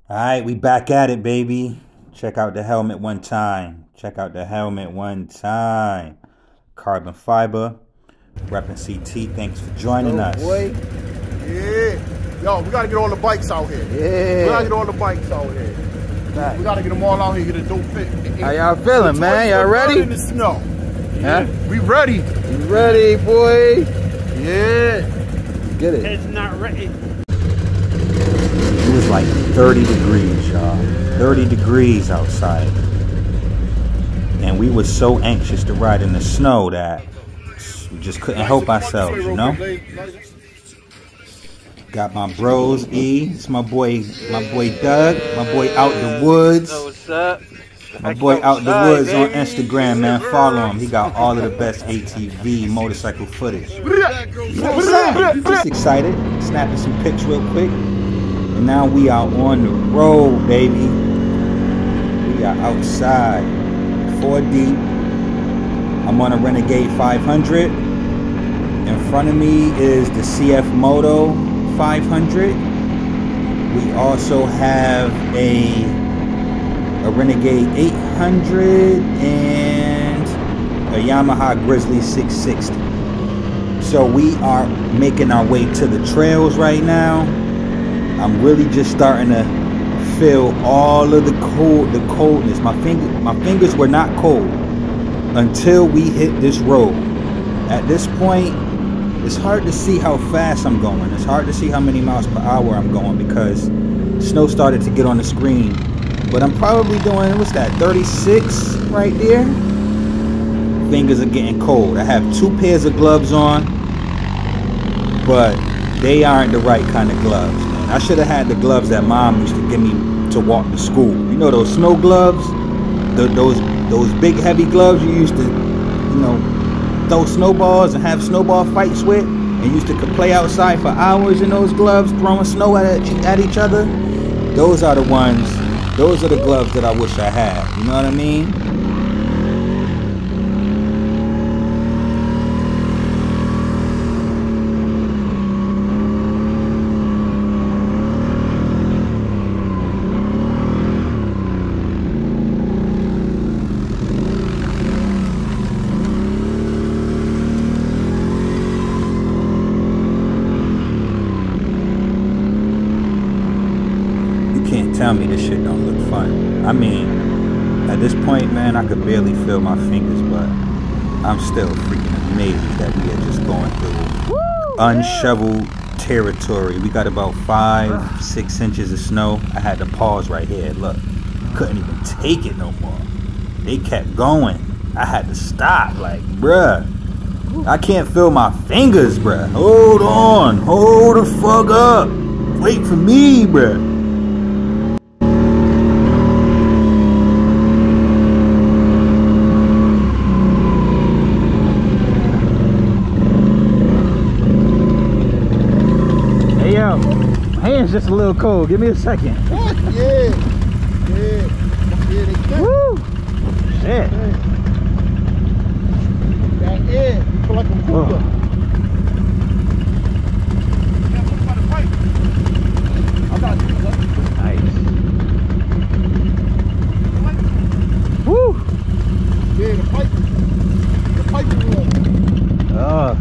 Alright, we back at it, baby. Check out the helmet one time. Check out the helmet one time. Carbon fiber. Reppin' CT. Thanks for joining us. Boy. Yeah. Yo, we gotta get all the bikes out here. Yeah. We gotta get all the bikes out here. We gotta get them all out here, get a dope fit. How y'all feeling, man? Y'all ready? In the snow. Yeah. We ready. You ready, boy? Yeah. Get it. It's not ready. It was like 30 degrees, y'all. 30 degrees outside. And we were so anxious to ride in the snow that we just couldn't help ourselves, you know? Got my bros, E. It's my boy Doug. My boy Out the Woods. What's up? My boy Out the Woods on Instagram, man. Follow him. He got all of the best ATV motorcycle footage. You know what I'm saying? Just excited. Snapping some pics real quick. And now we are on the road, baby. We are outside. 4 deep. I'm on a Renegade 500. In front of me is the CF Moto 500. We also have a Renegade 800 and a Yamaha Grizzly 660. So we are making our way to the trails right now. I'm really just starting to feel all of the coldness. My fingers were not cold until we hit this road. At this point, it's hard to see how fast I'm going. It's hard to see how many miles per hour I'm going because snow started to get on the screen. But I'm probably doing, what's that, 36 right there? Fingers are getting cold. I have 2 pairs of gloves on, but they aren't the right kind of gloves, man. I should have had the gloves that Mom used to give me to walk to school. You know those snow gloves? Those big heavy gloves you used to, you know, throw snowballs and have snowball fights with, and used to play outside for hours in those gloves, throwing snow at each other. Those are the ones, those are the gloves that I wish I had. You know what I mean? Tell me this shit don't look fun. I mean, at this point, man, I could barely feel my fingers, but I'm still freaking amazed that we are just going through unshoveled territory. We got about 5-6 inches of snow. I had to pause right here. Look, couldn't even take it no more. They kept going. I had to stop. Like, bruh, I can't feel my fingers, bruh. Hold on. Hold the fuck up. Wait for me, bruh. Hands just a little cold. Give me a second. Yeah. Woo! Shit. That air, you feel like a cooler. I got you. Nice. Woo! Yeah, the pipe is warm. Oh.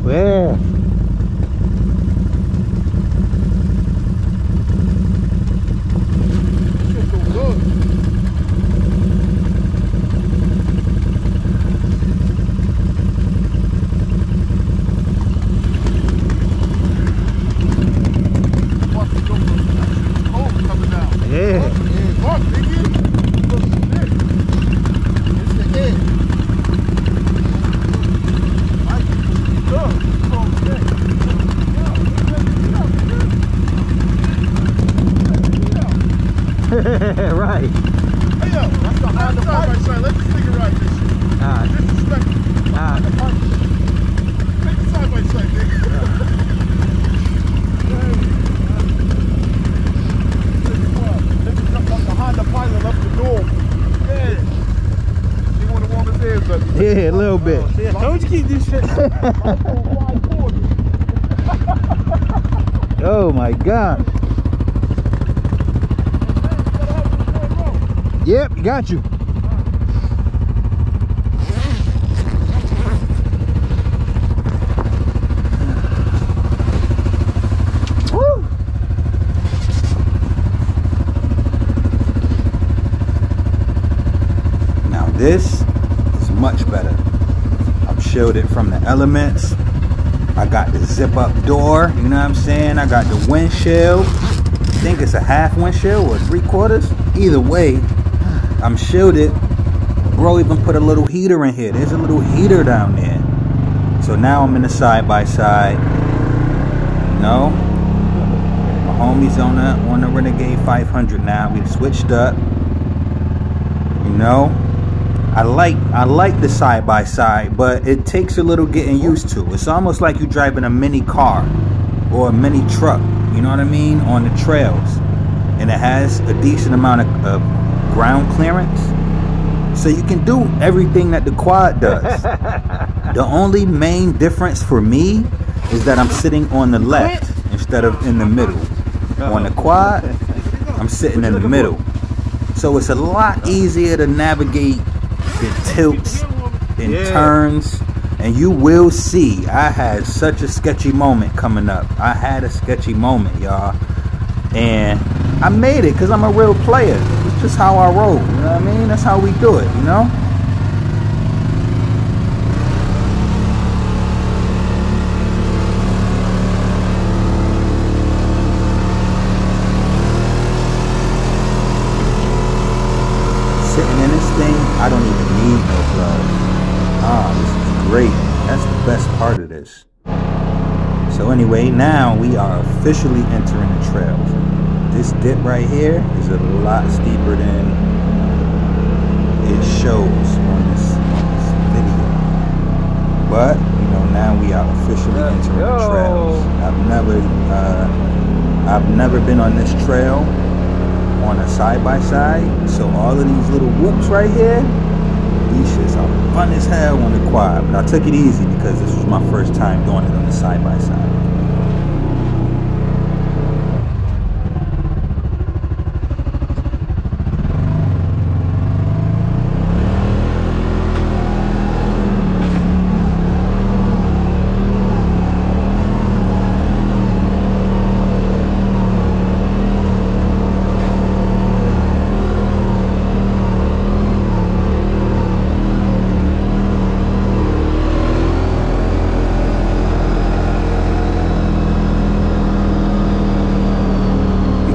Where? Right. Hey, yo, that's behind the pipe. Let this nigga ride this shit. Disrespectful. Behind the pipe. Take the side by side, nigga. Nigga jumped up behind the pipe and left the door. Yeah. He want to warm his hands up. Yeah, a little bit. Yeah, don't you keep this shit. Oh my God. Yep, got you. Woo! Now this is much better. I'm shielded from the elements. I got the zip up door, you know what I'm saying? I got the windshield. I think it's a half windshield or 3/4. Either way, I'm shielded. Bro even put a little heater in here. There's a little heater down there. So now I'm in the side-by-side. You know? My homie's on the Renegade 500 now. We switched up. You know? I like the side-by-side, but it takes a little getting used to. It's almost like you're driving a mini car or a mini truck, you know what I mean, on the trails. And it has a decent amount of ground clearance. So you can do everything that the quad does. The only main difference for me is that I'm sitting on the left instead of in the middle. On the quad, I'm sitting in the middle. So it's a lot easier to navigate the tilts and turns, and you will see I had such a sketchy moment coming up. I had a sketchy moment, y'all, and I made it because I'm a real player. It's just how I roll, you know what I mean? That's how we do it, you know? Sitting in this thing, I don't even need no gloves. Ah, this is great. That's the best part of this. So anyway, now we are officially entering the trails. This dip right here is a lot steeper than it shows on this video. But, you know, now we are officially entering the trails. I've never been on this trail on a side-by-side, so all of these little whoops right here, these shits are fun as hell on the quad. But I took it easy because this was my first time doing it on the side-by-side.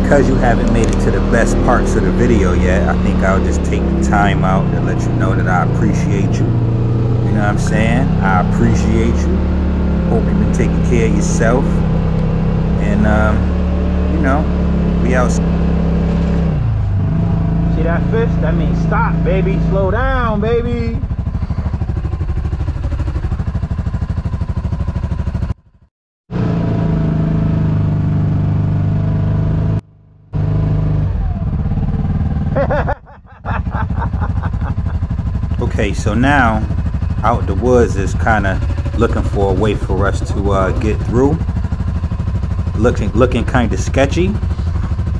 Because you haven't made it to the best parts of the video yet, I think I'll just take the time out to let you know that I appreciate you. You know what I'm saying? I appreciate you. Hope you've been taking care of yourself. And, you know, we out. See that fist? That means stop, baby. Slow down, baby. Okay, so now out the woods is kind of looking for a way for us to get through. Looking kind of sketchy.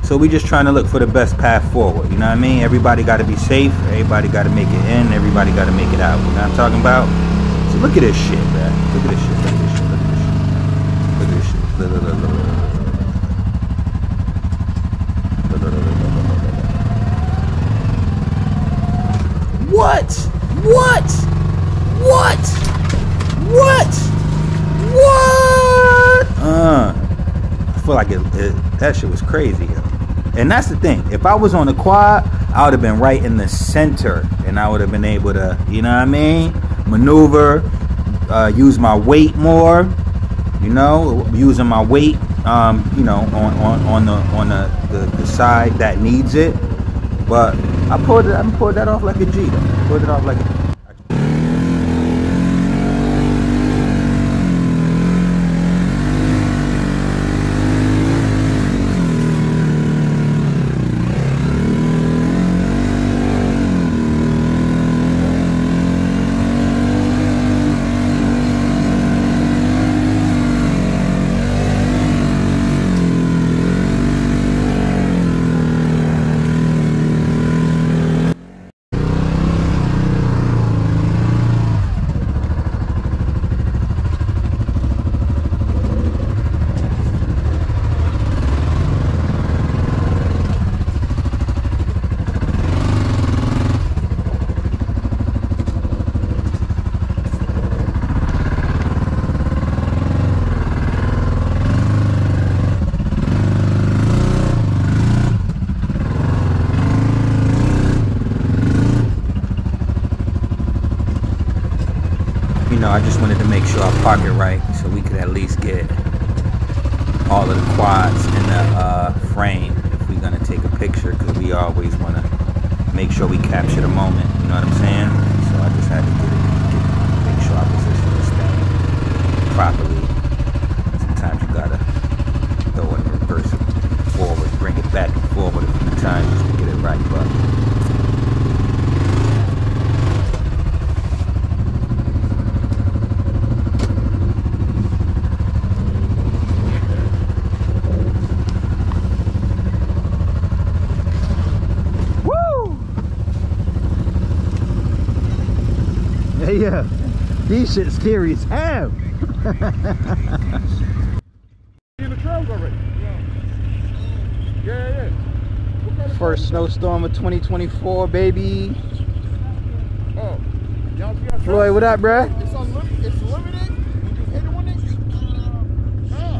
So we just trying to look for the best path forward. You know what I mean? Everybody got to be safe. Everybody got to make it in. Everybody got to make it out. You know what I'm talking about? So look at this shit, man. Look at this shit. Look at this shit. Look at this shit. Look at this shit. What? What? What? What? What? I feel like that shit was crazy, yo. And that's the thing. If I was on the quad, I would have been right in the center, and I would have been able to, you know what I mean, maneuver, use my weight more, you know, using my weight, you know, on the side that needs it. But I pulled that off like a G. Pulled it off like a I just wanted to make sure I park it right so we could at least get all of the quads in the frame if we're gonna take a picture, because we always want to make sure we capture the moment, you know what I'm saying? So I just had to make sure I position this thing properly. Sometimes you gotta throw it in reverse forward, bring it back and forward a few times just to get it right, but yeah, these shit scary as hell. In the trails already. Yeah. First snowstorm of 2024, baby. Oh, y'all see our Floyd, what up, bruh? It's unlimited. It's limited. You can hit it when it's.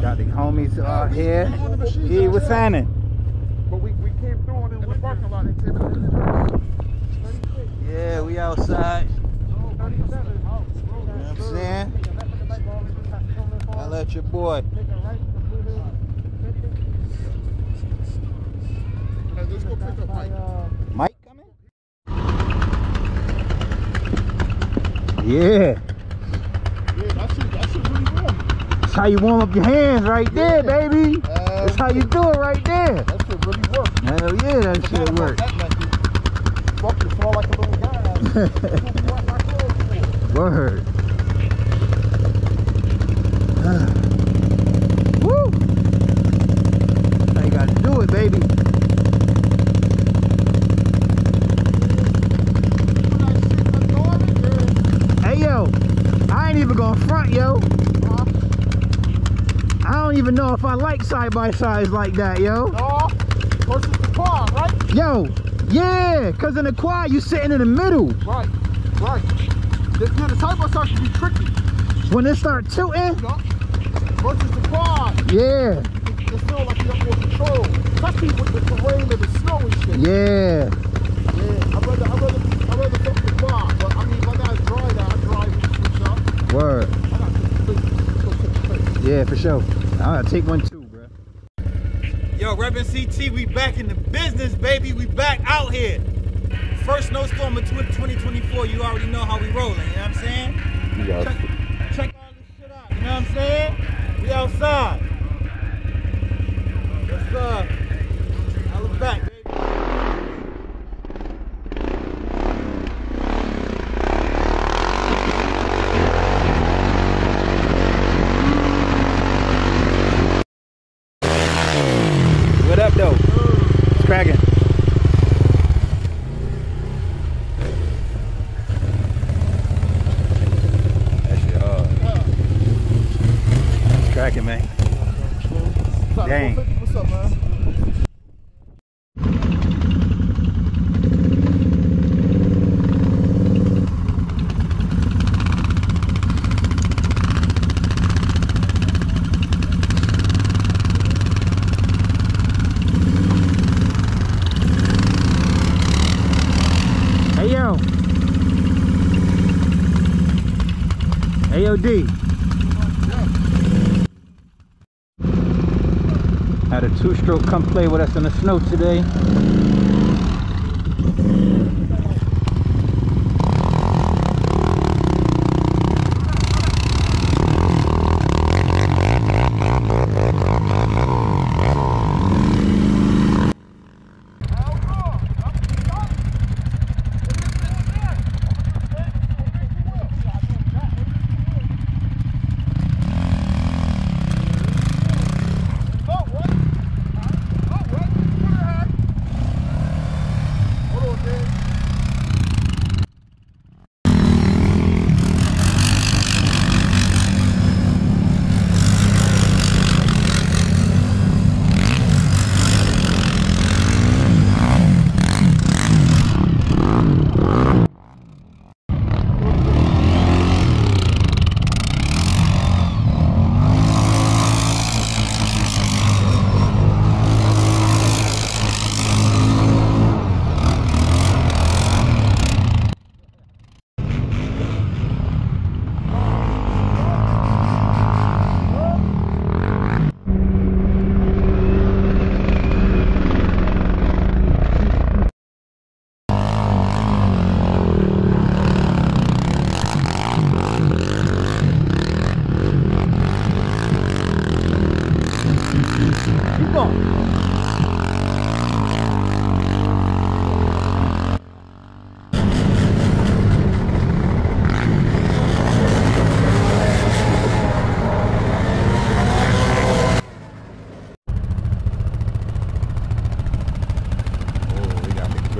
Got the homies out here. Hey, what's happening? But we came through in the parking lot and came in. Yeah, we outside. You know what I'm saying? I'll let your boy. Let's go pick up Mike. Mike coming? Yeah. Yeah, that shit really warm. That's how you warm up your hands right there, baby. That's how you do it right there. That shit really works. Hell yeah, that shit works. Fuck, you fall like a little guy. Word. Woo! Now you gotta do it, baby. Hey, yo, I ain't even gonna front, yo. I don't even know if I like side-by-sides like that, yo. No, versus the car, right? Yo, yeah, because in the quad, you sitting in the middle. Right. The side-by-side can be tricky. When it start tilting, You know? Versus the quad. yeah, It's still like you have more control. Especially with the terrain and the snow and shit. yeah. Yeah, I'd rather fuck the quad. But I mean, when I drive that, I drive it. Word. I got to Yeah, for sure. I'll take one too, bro. yo, Reverend CT, we back in the business, baby. We back out here. First snowstorm of 2024. You already know how we rolling, you know what I'm saying? Check all this shit out, you know what I'm saying? We outside. What's up? Holla back, baby. What up, though? It's cracking. That shit hard. It's cracking, man. Dang. What's up, man? Hey, yo. Hey, yo, D. Had a two-stroke come play with us in the snow today.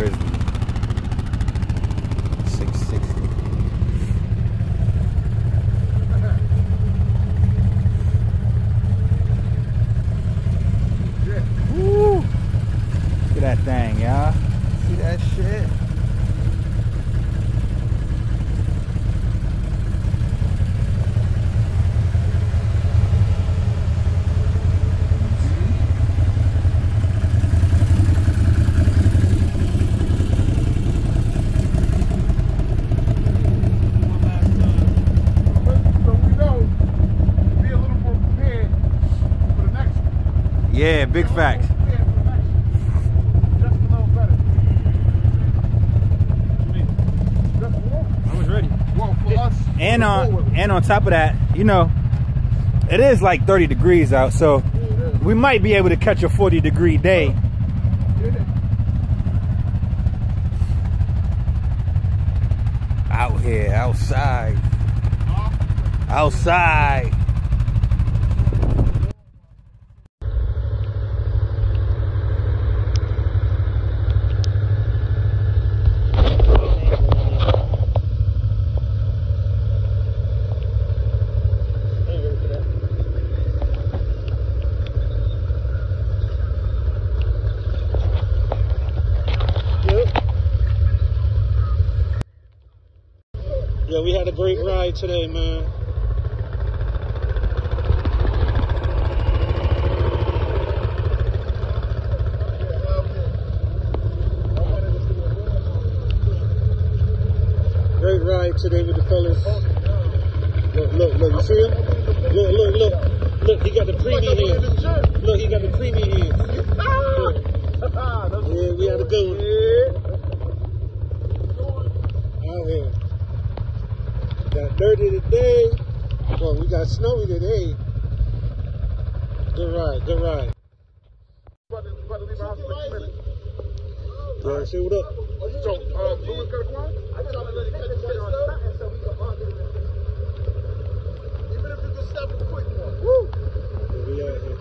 Grizzly. 660. Woo! Look at that thing, y'all. See that shit? Yeah, big facts. I was ready. And on top of that, you know, it is like 30 degrees out, so we might be able to catch a 40-degree day. Out here, outside. Outside. Yeah, we had a great ride today, man. Great ride today with the fellas. Look, you see him? Look, he got the preemie hands. Look, he got the preemie hands. Yeah, we had a good one. Out here. Got dirty today. Well, we got snowy today. Good ride, good ride. Yeah, say what up. So, Louis got a quiet? I tried to let it catch the on something so we can argue. Even if it's just stop a quick one. Woo! Yeah, we out here.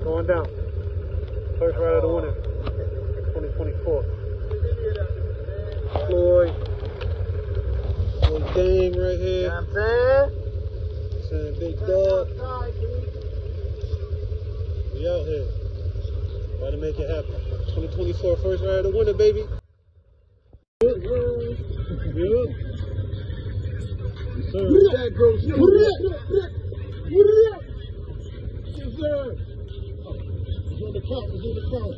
Going down. First ride of the winter, 2024. Floyd. Little gang right here. You know what I'm Saying big dog. We out here. About to make it happen. 2024 first ride of the winter, baby. Good. Yes, sir. That girl, yes, sir. It's on the count, it's on the count.